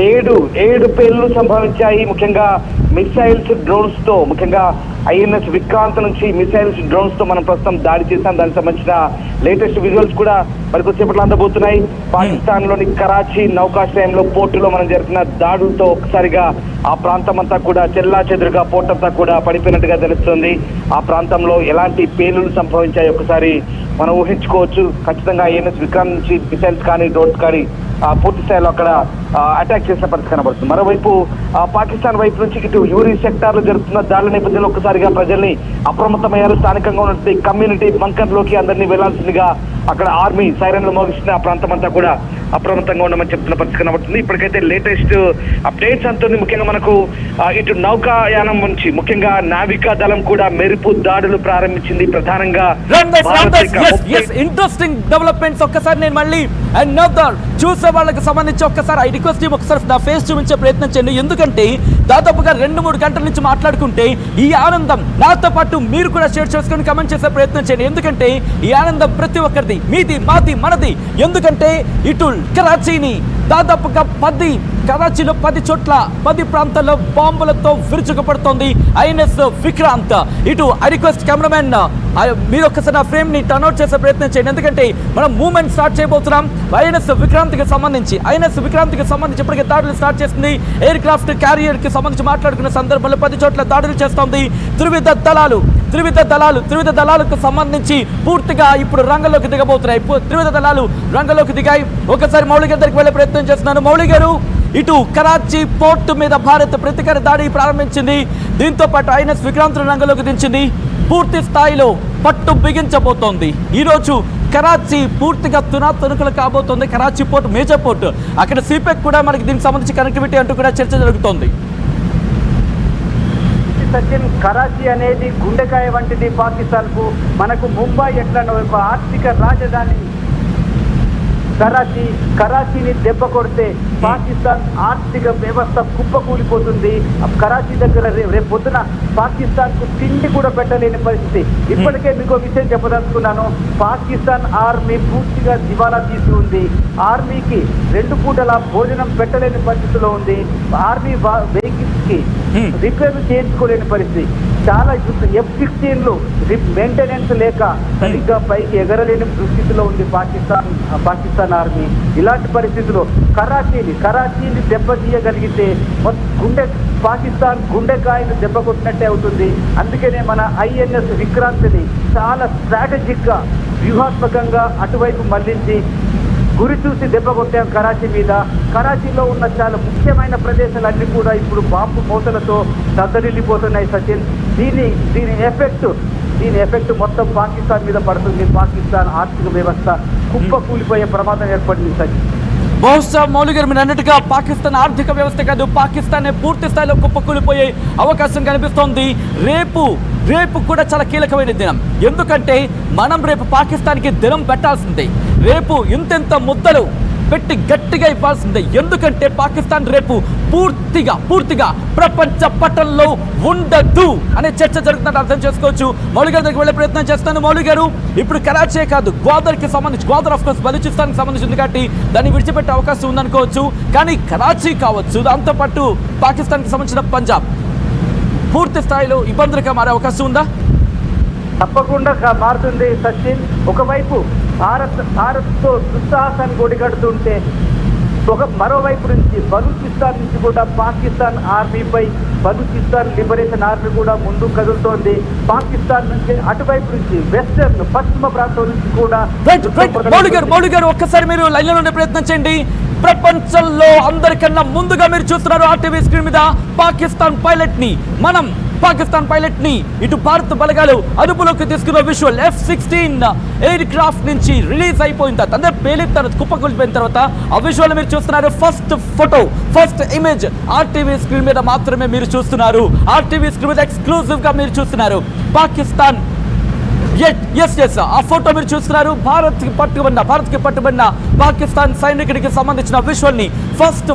ఏడు పేలులు సంభవించాయి. ముఖ్యంగా missiles drones తో, ముఖ్యంగా ఐఎన్ఎస్ విక్రాంత్ నుంచి మిసైల్స్ డ్రోన్స్ తో మనం ప్రస్తుతం దాడి చేశాం. దానికి సంబంధించిన లేటెస్ట్ విజువల్స్ కూడా మనకు వచ్చేపట్లో అందబోతున్నాయి. పాకిస్తాన్ లోని కరాచీ నౌకాశ్రయంలో పోర్టులో మనం జరిపిన దాడులతో ఒక్కసారిగా ఆ ప్రాంతం అంతా కూడా చెల్లా చెదురుగా, పోర్ట్ అంతా కూడా పడిపోయినట్టుగా తెలుస్తుంది. ఆ ప్రాంతంలో ఎలాంటి పేలులు సంభవించాయి ఒకసారి మనం ఊహించుకోవచ్చు. ఖచ్చితంగా ఐఎన్ఎస్ విక్రాంత్ నుంచి మిసైల్స్ కానీ డ్రోన్స్ కానీ పూర్తి స్థాయిలో అక్కడ అటాక్ చేసిన పరిస్థితి కనబడుతుంది. మరోవైపు పాకిస్తాన్ వైపు నుంచి ఇటు యూరి సెక్టార్ లో జరుగుతున్న దాడుల నేపథ్యంలో ఒక్కసారిగా ప్రజల్ని అప్రమత్తమయ్యారు. స్థానికంగా ఉన్నటువంటి కమ్యూనిటీ బంకర్ లోకి అందరినీ వెళ్లాల్సిందిగా అక్కడ ఆర్మీ సైరన్లు మోగిస్తున్న ఆ ప్రాంతం అంతా కూడా అప్రమత్తంగా ఉండమని చెప్తున్న పరిస్థితి కనబడుతుంది. ఇప్పటికైతే లేటెస్ట్ అప్డేట్స్ అంటుంది. ముఖ్యంగా మనకు ఇటు నౌకాయానం నుంచి ముఖ్యంగా నావికా దళం కూడా మెరుపు దాడులు ప్రారంభించింది. ప్రధానంగా ఇంట్రెస్టింగ్ డెవలప్మెంట్స్ ఒక్కసారి నేను మళ్ళీ చూసే వాళ్ళకి సంబంధించి ఒక్కసారి ఐ రిక్వెస్ట్ ఒకసారి నా ఫేస్ చూపించే ప్రయత్నం చేయండి. ఎందుకంటే దాదాపుగా 2-3 గంటల నుంచి మాట్లాడుకుంటే ఈ ఆనందం నాతో పాటు మీరు కూడా షేర్ చేసుకొని కమెంట్ చేసే ప్రయత్నం చేయండి. ఎందుకంటే ఈ ఆనందం ప్రతి ఒక్కరిది, మీది, మాది, మనది. ఎందుకంటే ఇటు కరాచీని దాదాపుగా కరాచీలో 10 చోట్ల 10 ప్రాంతాల్లో బాంబులతో విరుచుకుపడుతోంది ఐఎన్ఎస్ విక్రాంత్. ఇటు ఐ రిక్వెస్ట్ కెమెరామెన్ మీరు ఒక్కసారి నా ఫ్రేమ్ ని టర్న్ అవుట్ చేసే ప్రయత్నం చేయండి. ఎందుకంటే మనం మూవ్మెంట్ స్టార్ట్ చేయబోతున్నాం. ఐఎన్ఎస్ విక్రాంత్ కి సంబంధించి ఇప్పటికే దాడులు స్టార్ట్ చేస్తుంది. ఎయిర్ క్రాఫ్ట్ క్యారియర్ కి సంబంధించి మాట్లాడుకున్న సందర్భంలో 10 చోట్ల దాడులు చేస్తోంది. త్రివిధ దళాలకు సంబంధించి పూర్తిగా ఇప్పుడు రంగంలోకి దిగబోతున్నాయి. త్రివిధ దళాలు రంగంలోకి దిగాయి. ఒకసారి మౌళి గారి దగ్గరికి వెళ్లే ప్రయత్నం చేస్తున్నాను. మౌళి గారు, ఇటు కరాచీ పోర్టు మీద భారత్ ప్రతీకార దాడి ప్రారంభించింది. దీంతో పాటు ఐఎన్ఎస్ విక్రాంత్ రంగంలోకి దించింది. పూర్తి స్థాయిలో పట్టు బిగించబోతోంది. ఈరోజు కరాచీ పూర్తిగా తునాతునుకలు కాబోతోంది. కరాచీ పోర్టు మేజర్ పోర్టు, అక్కడ సిపెక్ కూడా మనకి దీనికి సంబంధించి కనెక్టివిటీ అంటూ కూడా చర్చ జరుగుతోంది. సచిన్, కరాచీ అనేది గుండెకాయ వంటిది పాకిస్తాన్ కు. మనకు ముంబై ఎట్లనో ఒక ఆర్థిక రాజధాని కరాచీని దెబ్బ కొడితే పాకిస్తాన్ ఆర్థిక వ్యవస్థ కుప్పకూలిపోతుంది. కరాచీ దగ్గర రేపు పొద్దున పాకిస్తాన్ కు తిండి కూడా పెట్టలేని పరిస్థితి. ఇప్పటికే మీకు విషయం చెప్పదలుచుకున్నాను. పాకిస్తాన్ ఆర్మీ పూర్తిగా దివాలా తీసి ఉంది. ఆర్మీకి 2 పూటల భోజనం పెట్టలేని పరిస్థితిలో ఉంది. ఆర్మీ వెహికల్స్ కి రిపేర్లు చేయించుకోలేని పరిస్థితి. చాలా F-16లు మెయింటెనెన్స్ లేక సరిగ్గా పైకి ఎగరలేని దుస్థితిలో ఉంది పాకిస్తాన్ ఆర్మీ. ఇలాంటి పరిస్థితుల్లో కరాచీని దెబ్బతీయగలిగితే పాకిస్తాన్ గుండెకాయను దెబ్బ కొట్టినట్టే అవుతుంది. అందుకనే మన ఐఎన్ఎస్ విక్రాంత్ని చాలా స్ట్రాటజిక్ గా వ్యూహాత్మకంగా అటువైపు మళ్లించి గురి చూసి దెబ్బ కొట్టాం కరాచీ మీద. కరాచీలో ఉన్న చాలా ముఖ్యమైన ప్రదేశాలన్నీ కూడా ఇప్పుడు బాంబు మూతలతో దద్దరిల్లిపోతున్నాయి సచిన్. దీని ఎఫెక్ట్ మొత్తం పాకిస్తాన్ మీద పడుతుంది. పాకిస్తాన్ ఆర్థిక వ్యవస్థ కుప్పకూలిపోయే ప్రమాదం ఏర్పడింది సచిన్. బహుశా మౌలి గారు మీరు అన్నట్టుగా పాకిస్తాన్ ఆర్థిక వ్యవస్థ కాదు, పాకిస్తాన్ పూర్తి స్థాయిలో కుప్పకూలిపోయే అవకాశం కనిపిస్తోంది. రేపు కూడా చాలా కీలకమైన దినం. ఎందుకంటే మనం రేపు పాకిస్తాన్కి దినం పెట్టాల్సిందే. రేపు ఇంతెంత ముద్దలు పెట్టి గట్టిగా ఇవ్వాల్సిందే. ఎందుకంటే పాకిస్తాన్ రేపు పూర్తిగా ప్రపంచ పటంలో ఉండదు అనే చర్చ జరుగుతున్నట్టు అర్థం చేసుకోవచ్చు. మౌలి గారి దగ్గరికి వెళ్ళే ప్రయత్నం చేస్తాను. మౌలి గారు, ఇప్పుడు కరాచీ కాదు, గ్వాదర్ ఆఫ్ కోర్స్ బలూచిస్తాన్కి సంబంధించింది కాబట్టి దాన్ని విడిచిపెట్టే అవకాశం ఉందనుకోవచ్చు. కానీ కరాచీ కావచ్చు, దాంతోపాటు పాకిస్తాన్కి సంబంధించిన పంజాబ్ పూర్తి స్థాయిలో ఇబ్బందులుగా మారే అవకాశం ఉందా? తప్పకుండా మారుతుంది సచిన్. ఒకవైపు భారత్తో దుస్సాహసాన్ని ఒడిగడుతుంటే మరోవైపు నుంచి బలూచిస్తాన్ నుంచి కూడా పాకిస్తాన్ ఆర్మీపై బలూచిస్తాన్ లిబరేషన్ ఆర్మీ కూడా ముందుకు కదులుతోంది. పాకిస్తాన్ నుంచి అటువైపు నుంచి వెస్టర్న్ పశ్చిమ ప్రాంతం నుంచి కూడా. మౌలి గారు ఒక్కసారి మీరు లైన్లో ఉండే ప్రయత్నం చేయండి. ప్రపంచంలో అందరికన్నా ముందుగా మీరు చూస్తున్నారు ఆర్టీవీ స్క్రీన్ మీద పాకిస్తాన్ పైలట్ ని ఇటు భారత బలగాలు అదుపులోకి తీసుకున్న విజువల్ F-16 ఎయిర్ క్రాఫ్ట్ నుంచి రిలీజ్ అయిపోయిన తర్వాత, అంటే పేలిన తర్వాత, కుప్పకూలిపోయిన తర్వాత ఆ విజువల్ మీరు చూస్తున్నారు. ఫస్ట్ ఇమేజ్ ఆర్టీవీ స్క్రీన్ మీద మాత్రమే మీరు చూస్తున్నారు. ఆర్టీవీ స్క్రీన్ మీద ఎక్స్క్లూజివ్ గా మీరు చూస్తున్నారు. పాకిస్తాన్ ఆ ఫోటో మీరు చూస్తున్నారు. భారత్కి పట్టుబడిన పాకిస్తాన్ సైనికుడికి సంబంధించిన విజువల్ ని ఫస్ట్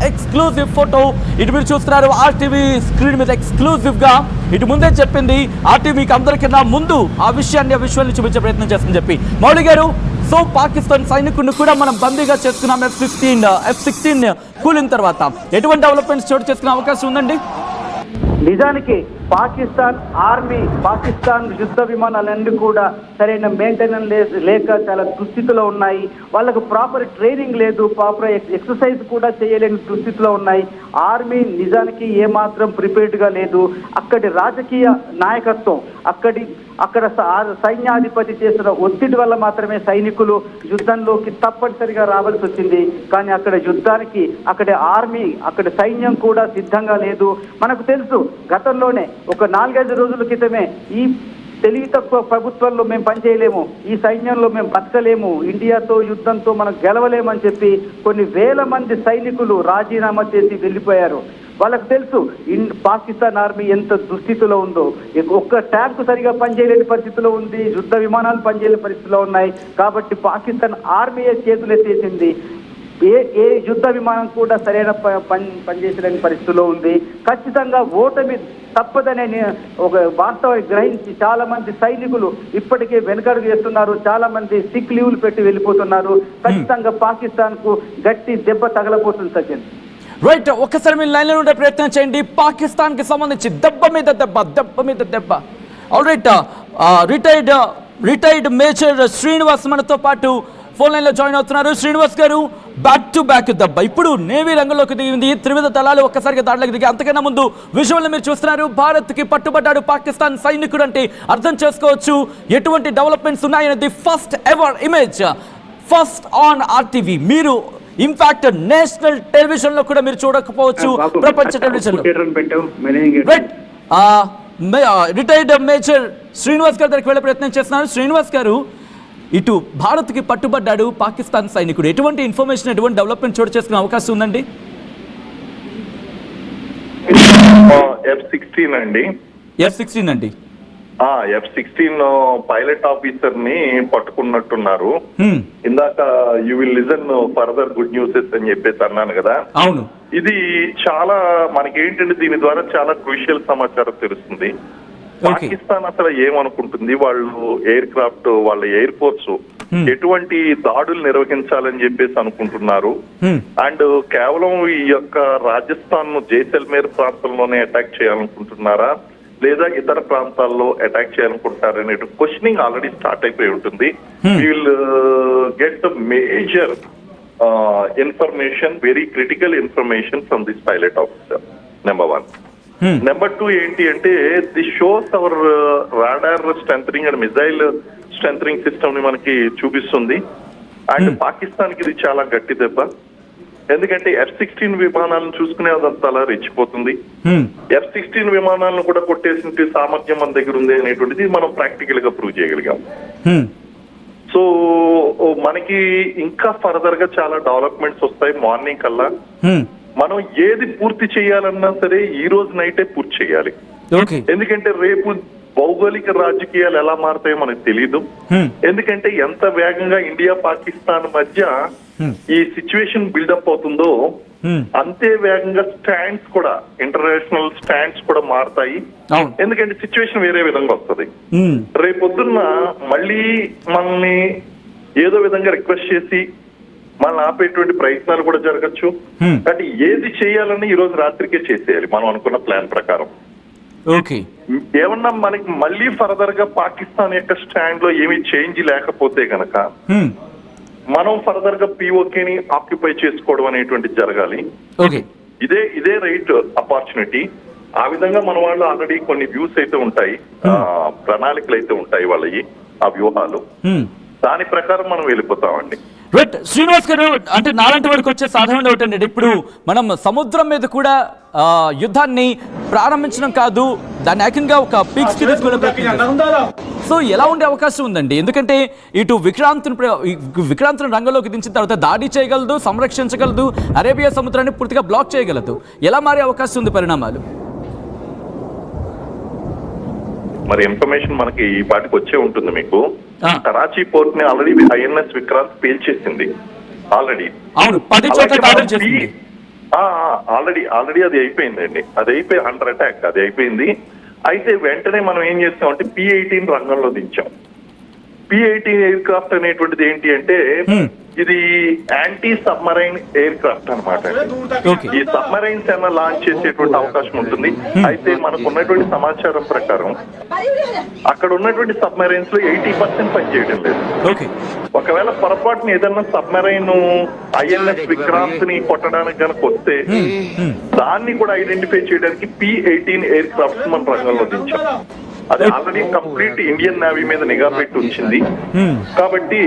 ఎక్స్క్లూజివ్ ఫోటో ఇటు మీరు చూస్తున్నారు. ఆర్టీవీ స్క్రీన్ మీద ఎక్స్క్లూజివ్ గా ఇటు ముందే చెప్పింది ఆర్టీవీకి అందరికన్నా ముందు ఆ విజువల్ ని చూపించే ప్రయత్నం చేస్తుందని చెప్పి. మౌలి గారు, సో పాకిస్తాన్ సైనికుడిని కూడా మనం బందీగా చేసుకున్నాం F-16 కూలిన తర్వాత. ఎటువంటి డెవలప్మెంట్స్ చోటు చేసుకునే అవకాశం ఉందండి? నిజానికి పాకిస్తాన్ ఆర్మీ, పాకిస్తాన్ యుద్ధ విమానాలన్నీ కూడా సరైన మెయింటెనెన్స్ లేక చాలా దుస్థితిలో ఉన్నాయి. వాళ్ళకు ప్రాపర్ ట్రైనింగ్ లేదు, ప్రాపర్ ఎక్సర్సైజ్ కూడా చేయలేని దుస్థితిలో ఉన్నాయి. ఆర్మీ నిజానికి ఏమాత్రం ప్రిపేర్డ్గా లేదు. అక్కడి రాజకీయ నాయకత్వం, అక్కడ సైన్యాధిపతి చేసిన ఒత్తిడి వల్ల మాత్రమే సైనికులు యుద్ధంలోకి తప్పనిసరిగా రావాల్సి వచ్చింది. కానీ అక్కడ యుద్ధానికి అక్కడి ఆర్మీ, అక్కడి సైన్యం కూడా సిద్ధంగా లేదు. మనకు తెలుసు, గతంలోనే ఒక 4-5 రోజుల క్రితమే ఈ తెలివి తక్కువ ప్రభుత్వంలో మేము పనిచేయలేము, ఈ సైన్యంలో మేము బతకలేము, ఇండియాతో యుద్ధంతో మనం గెలవలేమని చెప్పి కొన్ని వేల మంది సైనికులు రాజీనామా చేసి వెళ్ళిపోయారు. వాళ్ళకు తెలుసు పాకిస్తాన్ ఆర్మీ ఎంత దుస్థితిలో ఉందో. ఒక్క ట్యాంకు సరిగా పనిచేయలేని పరిస్థితిలో ఉంది, యుద్ధ విమానాలు పనిచేయలేని పరిస్థితిలో ఉన్నాయి. కాబట్టి పాకిస్తాన్ ఆర్మీయే చేతులెత్తేసింది. ఏ యుద్ధ విమానం కూడా సరైన పనిచేసలేని పరిస్థితిలో ఉంది. ఖచ్చితంగా ఓటమి తప్పదనే ఒక వాస్తవాన్ని గ్రహించి చాలా మంది సైనికులు ఇప్పటికే వెనుకడుగు చేస్తున్నారు. చాలా మంది సిక్ లీవ్లు పెట్టి వెళ్ళిపోతున్నారు. ఖచ్చితంగా పాకిస్తాన్ కు గట్టి దెబ్బ తగలబోతుంది సచిన్. రైట్, ఒక్కసారి మీరు లైన్లో ఉండే ప్రయత్నం చేయండి. పాకిస్తాన్ కి సంబంధించి దెబ్బ మీద దెబ్బ. All right, retired major Srinivas మనతో పాటు ఫోన్ లైన్లో జాయిన్ అవుతున్నారు. శ్రీనివాస్ గారు, బ్యాక్ టు బ్యాక్ దెబ్బ ఇప్పుడు నేవీ రంగంలోకి దిగింది. త్రివిధ దళాలు ఒక్కసారిగా దాడిలోకి దిగి, అంతకన్నా ముందు విజువల్ మీరు చూస్తున్నారు. భారత్ కి పట్టుబడ్డాడు పాకిస్తాన్ సైనికుడు అంటే అర్థం చేసుకోవచ్చు ఎటువంటి డెవలప్మెంట్స్ ఉన్నాయనేది. First ever image, first on RTV. మీరు ఇన్ఫాక్ట్ నేషనల్ టెలివిజన్ లో కూడా మీరు చూడకపోవచ్చు, ప్రపంచ టెలివిజన్ లో. రిటైర్డ్ మేజర్ శ్రీనివాస్ గారి దగ్గరికి వెళ్ళే ప్రయత్నం చేస్తున్నారు. శ్రీనివాస్ గారు, ఇటు భారత్కి పట్టుబడ్డాడు పాకిస్తాన్ సైనికుడు, ఎటువంటి ఇన్ఫర్మేషన్, ఎటువంటి డెవలప్మెంట్ చోటు చేసుకునే అవకాశం ఉందండి? F-16 అండి. F-16 అండి. F-16 పైలట్ ఆఫీసర్ ని పట్టుకున్నట్టున్నారు. ఇందాక you will listen further good newses అని చెప్పేసి అన్నాను కదా. అవును, ఇది చాలా మనకేంటంటే దీని ద్వారా చాలా క్రూషియల్ సమాచారం తెలుస్తుంది. పాకిస్తాన్ అసలు ఏమనుకుంటుంది, వాళ్ళు ఎయిర్ క్రాఫ్ట్, వాళ్ళ ఎయిర్ ఫోర్స్ ఎటువంటి దాడులు నిర్వహించాలని చెప్పేసి అనుకుంటున్నారు. అండ్ కేవలం ఈ యొక్క రాజస్థాన్ జైసల్మేర్ ప్రాంతంలోనే అటాక్ చేయాలనుకుంటున్నారా, లేదా ఇతర ప్రాంతాల్లో అటాక్ చేయాలనుకుంటారనే క్వశ్చనింగ్ ఆల్రెడీ స్టార్ట్ అయిపోయి ఉంటుంది. Will get the major information, very critical information from this pilot officer, number 1. Number 2 ఏంటి అంటే, the shows hour radar strengthening and missile strengthening system ని మనకి చూపిస్తుంది. అండ్ పాకిస్తాన్ కి ఇది చాలా గట్టి దెబ్బ. ఎందుకంటే F-16 విమానాలను చూసుకునే అదంతా అలా రెచ్చిపోతుంది. F-16 విమానాలను కూడా కొట్టేసిన సామర్థ్యం మన దగ్గర ఉంది అనేటువంటిది మనం ప్రాక్టికల్ గా ప్రూవ్ చేయగలిగాం. సో మనకి ఇంకా ఫర్దర్ గా చాలా డెవలప్మెంట్స్ వస్తాయి. మార్నింగ్ కల్లా మనం ఏది పూర్తి చేయాలన్నా సరే ఈ రోజు నైటే పూర్తి చేయాలి. ఎందుకంటే రేపు భౌగోళిక రాజకీయాలు ఎలా మారుతాయో మనకు తెలియదు. ఎందుకంటే ఎంత వేగంగా ఇండియా పాకిస్తాన్ మధ్య ఈ సిచ్యువేషన్ బిల్డప్ అవుతుందో అంతే వేగంగా స్టాండ్స్ కూడా, ఇంటర్నేషనల్ స్టాండ్స్ కూడా మారుతాయి. ఎందుకంటే సిచ్యువేషన్ వేరే విధంగా వస్తుంది. రేపొద్దున్న మళ్ళీ మనల్ని ఏదో విధంగా రిక్వెస్ట్ చేసి మనల్ని ఆపేటువంటి ప్రయత్నాలు కూడా జరగచ్చు. కాబట్టి ఏది చేయాలని ఈ రోజు రాత్రికే చేసేయాలి మనం అనుకున్న ప్లాన్ ప్రకారం. ఏమన్నా మనకి మళ్ళీ ఫర్దర్ గా పాకిస్తాన్ యొక్క స్టాండ్ లో ఏమీ చేంజ్ లేకపోతే గనక మనం ఫర్దర్ గా POKని ఆక్యుపై చేసుకోవడం అనేటువంటిది జరగాలి. ఇదే రైట్ ఆపర్చునిటీ. ఆ విధంగా మన వాళ్ళు ఆల్రెడీ కొన్ని వ్యూస్ అయితే ఉంటాయి, ప్రణాళికలు అయితే ఉంటాయి వాళ్ళవి, ఆ వ్యూహాలు. దాని ప్రకారం మనం వెళ్ళిపోతామండి. రైట్ శ్రీనివాస్ గారు, అంటే నాలాంటి వరకు వచ్చే సాధారణ డౌట్ అండి, ఇప్పుడు మనం సముద్రం మీద కూడా యుద్ధాన్ని ప్రారంభించడం కాదు, దాన్ని ఏకంగా ఒక పీక్స్ కి తీసుకునే సో ఎలా ఉండే అవకాశం ఉందండి? ఎందుకంటే ఇటు విక్రాంతుని రంగంలోకి దించిన తర్వాత దాడి చేయగలదు, సంరక్షించగలదు, అరేబియా సముద్రాన్ని పూర్తిగా బ్లాక్ చేయగలదు. ఎలా మారే అవకాశం ఉంది పరిణామాలు? మరి ఇన్ఫర్మేషన్ మనకి ఈ పాటికి వచ్చే ఉంటుంది. మీకు కరాచీ పోర్ట్ ని ఆల్రెడీ INS విక్రాంత్ పేల్చేసింది. ఆల్రెడీ అది అయిపోయిందండి. అది అయిపోయి అండర్ అటాక్ అది అయిపోయింది. అయితే వెంటనే మనం ఏం చేస్తామంటే P-18 రంగంలో దించాం. P-18 ఎయిర్ క్రాఫ్ట్ అనేటువంటిది ఏంటి అంటే ఇది యాంటీ సబ్మరైన్ ఎయిర్ క్రాఫ్ట్ అనమాట. ఓకే. ఈ సబ్మరైన్స్ ఏమైనా లాంచ్ చేసేటువంటి అవకాశం ఉంటుంది. అయితే మనకు ఉన్నటువంటి సమాచారం ప్రకారం అక్కడ ఉన్నటువంటి సబ్మరైన్స్ లో 80% పనిచేయడం లేదు. ఓకే. ఒకవేళ పొరపాటున ఏదన్నా సబ్మరైన్ INS విక్రాంత్ ని కొట్టడానికి కనుక వస్తే దాన్ని కూడా ఐడెంటిఫై చేయడానికి P-18 ఎయిర్ క్రాఫ్ట్ మన రంగంలో దించాం. అది ఆల్రెడీ కంప్లీట్ ఇండియన్ నేవీ మీద నిఘా పెట్టి ఉంచింది. కాబట్టి